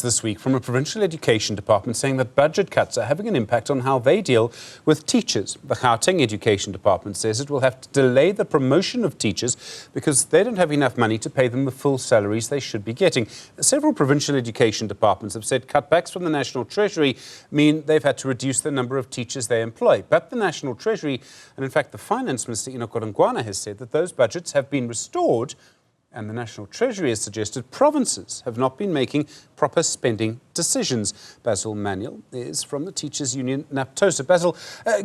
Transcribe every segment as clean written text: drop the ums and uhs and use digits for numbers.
this week from a provincial education department saying that budget cuts are having an impact on how they deal with teachers. The Gauteng Education Department says it will have to delay the promotion of teachers because they don't have enough money to pay them the full salaries they should be getting. Several provincial education departments have said cutbacks from the National Treasury mean they've had to reduce the number of teachers they employ. But the National Treasury, and in fact the Finance Minister has said that those budgets have been restored. And the National Treasury has suggested provinces have not been making proper spending decisions. Basil Manuel is from the teachers' union NAPTOSA. Basil,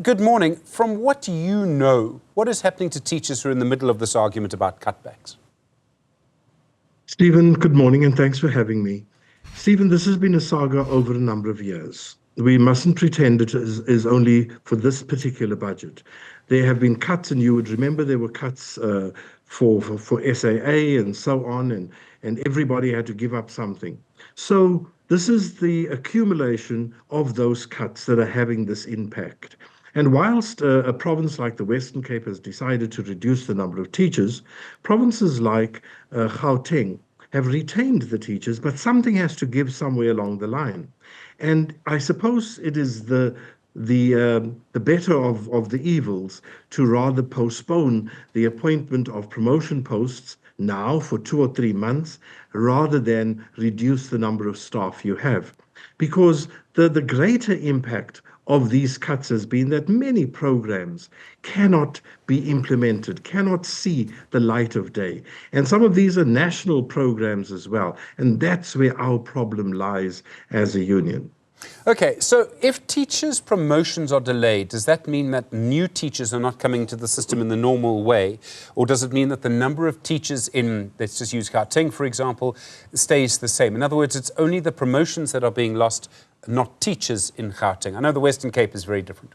good morning. From what you know, what is happening to teachers who are in the middle of this argument about cutbacks? Stephen, good morning and thanks for having me. Stephen, this has been a saga over a number of years. We mustn't pretend it is only for this particular budget. There have been cuts, and you would remember there were cuts for SAA and so on, and everybody had to give up something. So this is the accumulation of those cuts that are having this impact. And whilst a province like the Western Cape has decided to reduce the number of teachers, provinces like Gauteng have retained the teachers, but something has to give somewhere along the line. And I suppose it is the better of the evils to rather postpone the appointment of promotion posts now for 2 or 3 months rather than reduce the number of staff you have. Because the greater impact of these cuts has been that many programs cannot be implemented, cannot see the light of day. And some of these are national programs as well. And that's where our problem lies as a union. Okay, so if teachers' promotions are delayed, does that mean that new teachers are not coming to the system in the normal way? Or does it mean that the number of teachers in, let's just use Gauteng, for example, stays the same? In other words, it's only the promotions that are being lost, not teachers in Gauteng. I know the Western Cape is very different.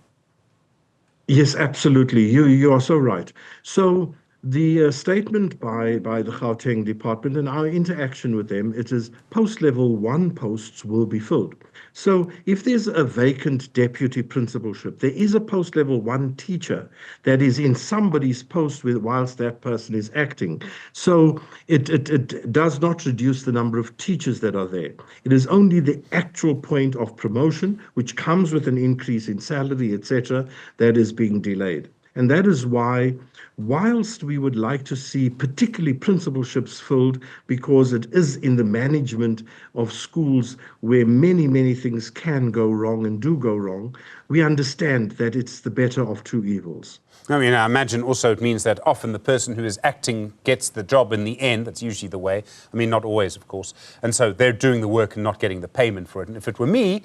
Yes, absolutely. You are so right. So the statement by the Gauteng Department and our interaction with them, it is post-level 1 posts will be filled. So if there's a vacant deputy principalship, there is a post-level 1 teacher that is in somebody's post whilst that person is acting. So it does not reduce the number of teachers that are there. It is only the actual point of promotion, which comes with an increase in salary, etc., that is being delayed. And that is why, whilst we would like to see particularly principalships filled, because it is in the management of schools where many things can go wrong and do go wrong, we understand that it's the better of two evils. I mean, I imagine also it means that often the person who is acting gets the job in the end. That's usually the way. I mean, not always, of course. And so they're doing the work and not getting the payment for it. And if it were me,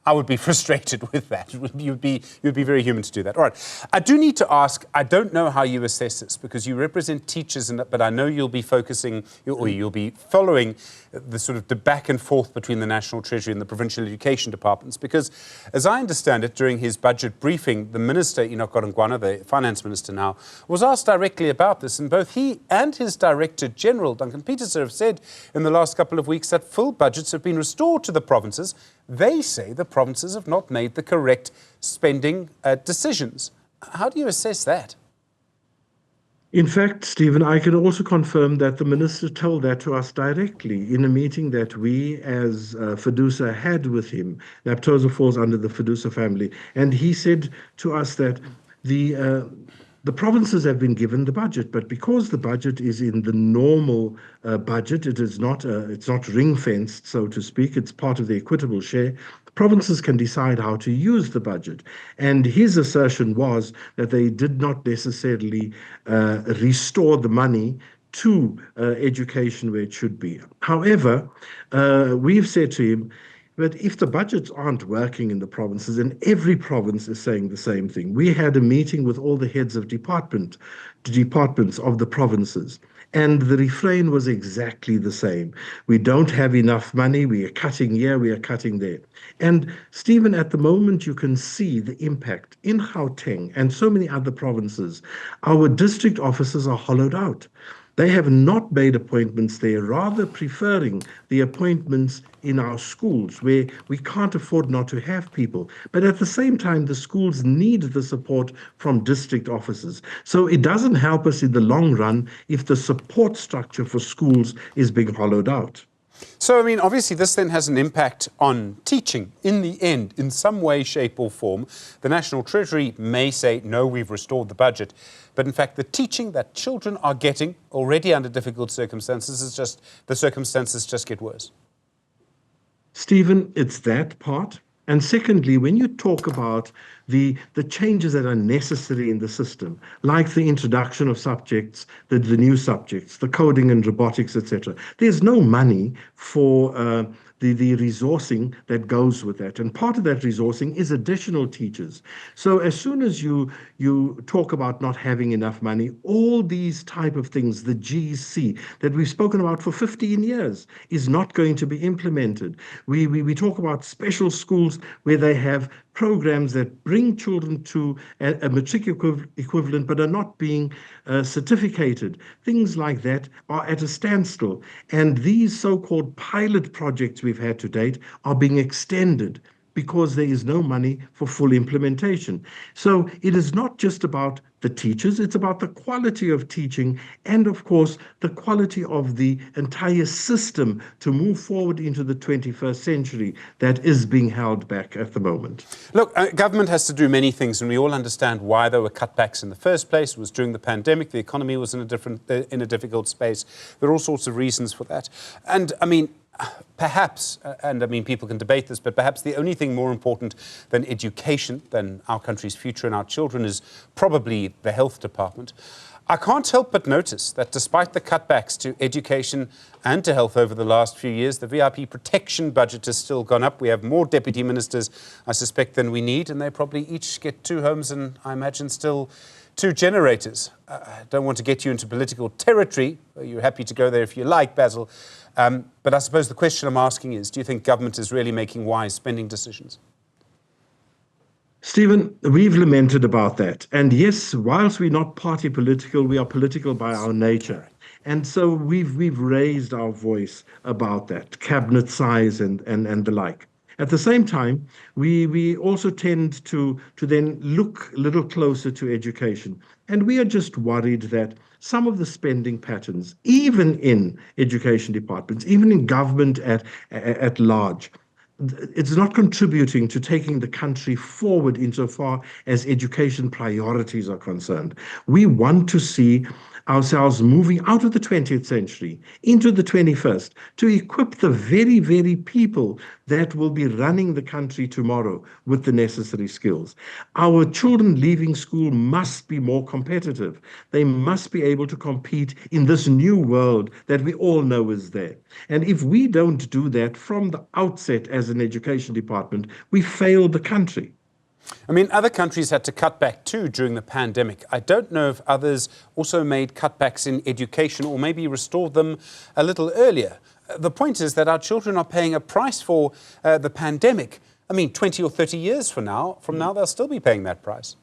I would be frustrated with that. You'd be very human to do that. All right. I do need to ask, I don't know how you assess this because you represent teachers, but I know you'll be focusing, or you'll be following the sort of the back and forth between the National Treasury and the provincial education departments, because as I understand it, during his budget briefing, the minister, the finance minister now, was asked directly about this, and both he and his Director General, Duncan Peterson, have said in the last couple of weeks that full budgets have been restored to the provinces. They say the provinces have not made the correct spending decisions. How do you assess that? In fact, Stephen, I can also confirm that the minister told that to us directly in a meeting that we as FEDUSA had with him. NAPTOSA falls under the FEDUSA family. And he said to us that the provinces have been given the budget, but because the budget is in the normal budget, it's not ring-fenced, so to speak. It's part of the equitable share. Provinces can decide how to use the budget. And his assertion was that they did not necessarily restore the money to education where it should be. However, we've said to him, but if the budgets aren't working in the provinces, and every province is saying the same thing. We had a meeting with all the heads of departments of the provinces, and the refrain was exactly the same. We don't have enough money, we are cutting here, we are cutting there. And Stephen, at the moment you can see the impact in Gauteng and so many other provinces. Our district offices are hollowed out. They have not made appointments there, rather preferring the appointments in our schools where we can't afford not to have people. But at the same time, the schools need the support from district offices. So it doesn't help us in the long run if the support structure for schools is being hollowed out. So, I mean, obviously this then has an impact on teaching in the end, in some way, shape or form. The National Treasury may say, no, we've restored the budget. But in fact, the teaching that children are getting already under difficult circumstances the circumstances just get worse. Stephen, it's that part. And secondly, when you talk about the changes that are necessary in the system, like the introduction of subjects, the new subjects, the coding and robotics, etc., there's no money for the resourcing that goes with that. And part of that resourcing is additional teachers. So as soon as you talk about not having enough money, all these type of things, the GC that we've spoken about for 15 years is not going to be implemented. We talk about special schools where they have programs that bring children to a matric equivalent but are not being certificated. Things like that are at a standstill. And these so-called pilot projects we've had to date are being extended because there is no money for full implementation. So it is not just about the teachers, it's about the quality of teaching and, of course, the quality of the entire system to move forward into the 21st century that is being held back at the moment. Look, government has to do many things, and we all understand why there were cutbacks in the first place. It was during the pandemic. The economy was in a difficult space. There are all sorts of reasons for that. And, I mean, perhaps, and I mean, people can debate this, but perhaps the only thing more important than education, than our country's future and our children, is probably the health department. I can't help but notice that despite the cutbacks to education and to health over the last few years, the VIP protection budget has still gone up. We have more deputy ministers, I suspect, than we need, and they probably each get 2 homes and, I imagine, still 2 generators. I don't want to get you into political territory. You're happy to go there if you like, Basil. But I suppose the question I'm asking is, do you think government is really making wise spending decisions? Stephen, we've lamented about that. And yes, whilst we're not party political, we are political by our nature. And so we've raised our voice about that, cabinet size and the like. At the same time, we also tend to then look a little closer to education. And we are just worried that some of the spending patterns, even in education departments, even in government at large, it's not contributing to taking the country forward insofar as education priorities are concerned. We want to see ourselves moving out of the 20th century into the 21st to equip the very, very people that will be running the country tomorrow with the necessary skills. Our children leaving school must be more competitive. They must be able to compete in this new world that we all know is there. And if we don't do that from the outset as an education department, we fail the country. I mean, other countries had to cut back too during the pandemic. I don't know if others also made cutbacks in education or maybe restored them a little earlier. The point is that our children are paying a price for the pandemic. I mean, 20 or 30 years from now, they'll still be paying that price.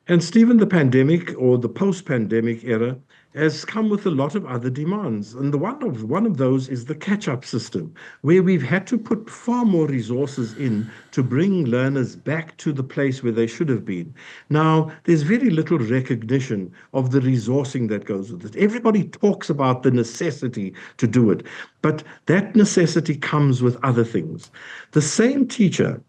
And Stephen, the pandemic or the post-pandemic era has come with a lot of other demands. And one of those is the catch-up system, where we've had to put far more resources in to bring learners back to the place where they should have been. Now, there's very little recognition of the resourcing that goes with it. Everybody talks about the necessity to do it, but that necessity comes with other things. The same teacher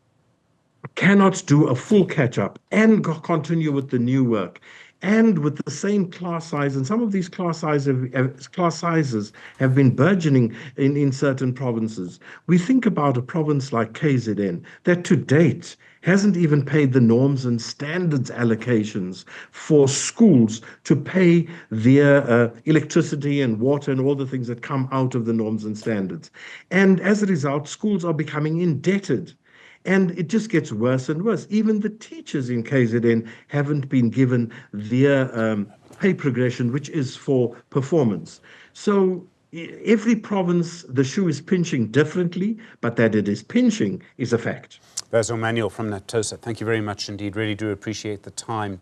cannot do a full catch-up and continue with the new work and with the same class size. And some of these class sizes have been burgeoning in certain provinces. We think about a province like KZN that to date hasn't even paid the norms and standards allocations for schools to pay their electricity and water and all the things that come out of the norms and standards. And as a result, schools are becoming indebted. And it just gets worse and worse. Even the teachers in KZN haven't been given their pay progression, which is for performance. So every province, the shoe is pinching differently, but that it is pinching is a fact. Basil Manuel from NAPTOSA, thank you very much indeed. Really do appreciate the time.